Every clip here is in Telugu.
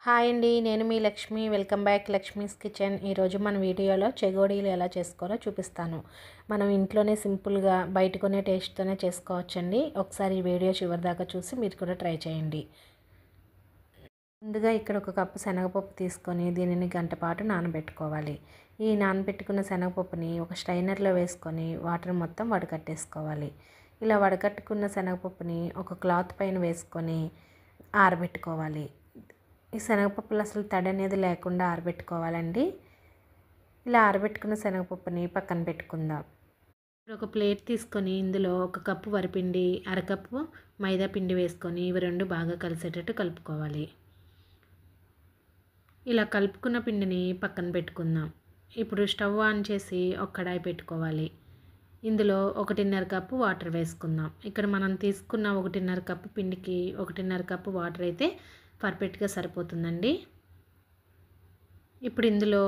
హాయ్ అండి, నేను మీ Lakshmi. Welcome back Lakshmi's kitchen. ఈరోజు మన వీడియోలో చెగోడీలు ఎలా చేసుకోవాలో చూపిస్తాను. మనం ఇంట్లోనే సింపుల్గా బయట కొనే టేస్ట్తోనే చేసుకోవచ్చండి. ఒకసారి ఈ వీడియో చివరి దాకా చూసి మీరు కూడా ట్రై చేయండి. ముందుగా ఇక్కడ ఒక కప్పు శనగపప్పు తీసుకొని దీనిని గంట పాటు నానబెట్టుకోవాలి. ఈ నానబెట్టుకున్న శనగపప్పుని ఒక స్ట్రైనర్లో వేసుకొని వాటర్ మొత్తం వడకట్టేసుకోవాలి. ఇలా వడకట్టుకున్న శనగపప్పుని ఒక క్లాత్ పైన వేసుకొని ఆరబెట్టుకోవాలి. ఈ శనగపప్పులు అసలు తడి అనేది లేకుండా ఆరబెట్టుకోవాలండి. ఇలా ఆరబెట్టుకున్న శనగపప్పుని పక్కన పెట్టుకుందాం. ఒక ప్లేట్ తీసుకొని ఇందులో ఒక కప్పు వరిపిండి, అరకప్పు మైదా పిండి వేసుకొని ఇవి రెండు బాగా కలిసేటట్టు కలుపుకోవాలి. ఇలా కలుపుకున్న పిండిని పక్కన పెట్టుకుందాం. ఇప్పుడు స్టవ్ ఆన్ చేసి ఒక కడాయి పెట్టుకోవాలి. ఇందులో 1.5 కప్పు వాటర్ వేసుకుందాం. ఇక్కడ మనం తీసుకున్న 1.5 కప్పు పిండికి 1.5 కప్పు వాటర్ అయితే పర్ఫెక్ట్గా సరిపోతుందండి. ఇప్పుడు ఇందులో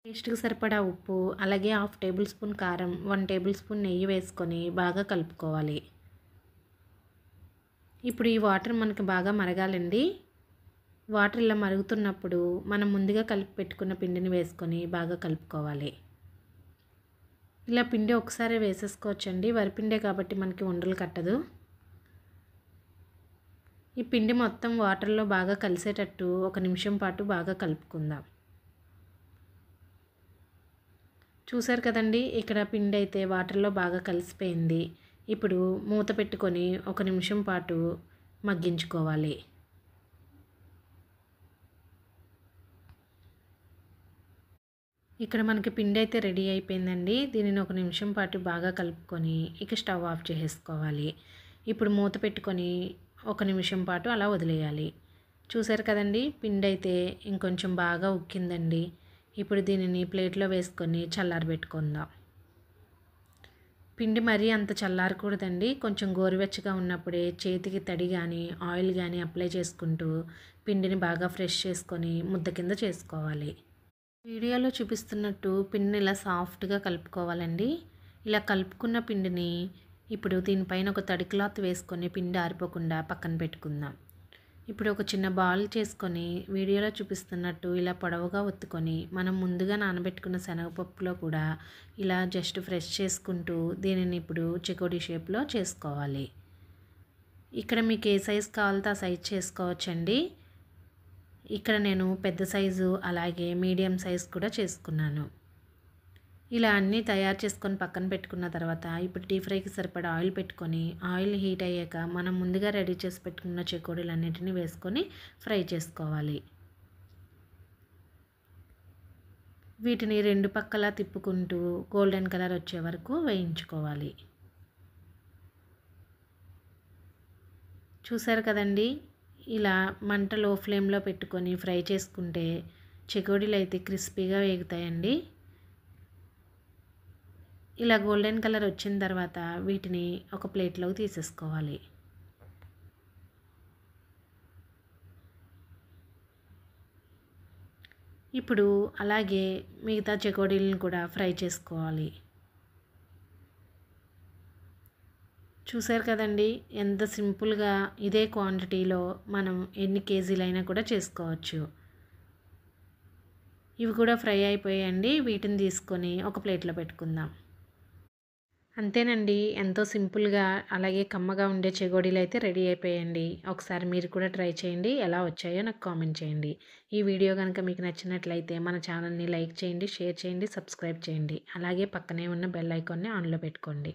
టేస్ట్కి సరిపడా ఉప్పు, అలాగే 1/2 టేబుల్ స్పూన్ కారం, 1 టేబుల్ స్పూన్ నెయ్యి వేసుకొని బాగా కలుపుకోవాలి. ఇప్పుడు ఈ వాటర్ మనకి బాగా మరగాలండి. వాటర్ ఇలా మరుగుతున్నప్పుడు మనం ముందుగా కలిపి పెట్టుకున్న పిండిని వేసుకొని బాగా కలుపుకోవాలి. ఇలా పిండి ఒకసారి వేసేసుకోవచ్చండి. వరిపిండే కాబట్టి మనకి ఉండలు కట్టదు. ఈ పిండి మొత్తం వాటర్లో బాగా కలిసేటట్టు 1 నిమిషం పాటు బాగా కలుపుకుందాం. చూసారు కదండి, ఇక్కడ పిండి అయితే వాటర్లో బాగా కలిసిపోయింది. ఇప్పుడు మూత పెట్టుకొని 1 నిమిషం పాటు మగ్గించుకోవాలి. ఇక్కడ మనకి పిండి అయితే రెడీ అయిపోయిందండి. దీనిని 1 నిమిషం పాటు బాగా కలుపుకొని ఇక స్టవ్ ఆఫ్ చేసేసుకోవాలి. ఇప్పుడు మూత పెట్టుకొని 1 నిమిషం పాటు అలా వదిలేయాలి. చూసారు కదండి, పిండి అయితే ఇంకొంచెం బాగా ఉక్కిందండి. ఇప్పుడు దీనిని ప్లేట్లో వేసుకొని చల్లారబెట్టుకుందాం. పిండి మరీ అంత చల్లారకూడదండి. కొంచెం గోరువెచ్చగా ఉన్నప్పుడే చేతికి తడి కానీ ఆయిల్ కానీ అప్లై చేసుకుంటూ పిండిని బాగా ఫ్రెష్ చేసుకొని ముద్ద కింద చేసుకోవాలి. వీడియోలో చూపిస్తున్నట్టు పిండిని ఇలా సాఫ్ట్గా కలుపుకోవాలండి. ఇలా కలుపుకున్న పిండిని ఇప్పుడు దీనిపైన ఒక తడి క్లాత్ వేసుకొని పిండి ఆరిపోకుండా పక్కన పెట్టుకుందాం. ఇప్పుడు ఒక చిన్న బాల్ చేసుకొని వీడియోలో చూపిస్తున్నట్టు ఇలా పొడవుగా ఒత్తుకొని మనం ముందుగా నానబెట్టుకున్న శనగపప్పులో కూడా ఇలా జస్ట్ ఫ్రెష్ చేసుకుంటూ దీనిని ఇప్పుడు చెకోడీ షేప్లో చేసుకోవాలి. ఇక్కడ మీకు ఏ సైజు కావాలో ఆ సైజు చేసుకోవచ్చండి. ఇక్కడ నేను పెద్ద సైజు అలాగే మీడియం సైజు కూడా చేసుకున్నాను. ఇలా అన్నీ తయారు చేసుకొని పక్కన పెట్టుకున్న తర్వాత ఇప్పుడు డీప్ ఫ్రైకి సరిపడా ఆయిల్ పెట్టుకొని ఆయిల్ హీట్ అయ్యాక మనం ముందుగా రెడీ చేసి పెట్టుకున్న చెకోడీలన్నిటిని వేసుకొని ఫ్రై చేసుకోవాలి. వీటిని రెండు పక్కలా తిప్పుకుంటూ గోల్డెన్ కలర్ వచ్చే వరకు వేయించుకోవాలి. చూసారు కదండి, ఇలా మంట లో ఫ్లేమ్లో పెట్టుకొని ఫ్రై చేసుకుంటే చెకోడీలు అయితే క్రిస్పీగా వేగుతాయండి. ఇలా గోల్డెన్ కలర్ వచ్చిన తర్వాత వీటిని ఒక ప్లేట్లోకి తీసేసుకోవాలి. ఇప్పుడు అలాగే మిగతా చెకోడీలను కూడా ఫ్రై చేసుకోవాలి. చూసారు కదండి, ఎంత సింపుల్గా ఇదే క్వాంటిటీలో మనం ఎన్ని కేజీలైనా కూడా చేసుకోవచ్చు. ఇవి కూడా ఫ్రై అయిపోయాయండి. వీటిని తీసుకొని ఒక ప్లేట్లో పెట్టుకుందాం. అంతేనండి, ఎంతో సింపుల్గా అలాగే కమ్మగా ఉండే చెగోడీలు అయితే రెడీ అయిపోయాయండి. ఒకసారి మీరు కూడా ట్రై చేయండి. ఎలా వచ్చాయో నాకు కామెంట్ చేయండి. ఈ వీడియో కనుక మీకు నచ్చినట్లయితే మన ఛానల్ని లైక్ చేయండి, షేర్ చేయండి, సబ్స్క్రైబ్ చేయండి. అలాగే పక్కనే ఉన్న బెల్ ఐకాన్ని ఆన్లో పెట్టుకోండి.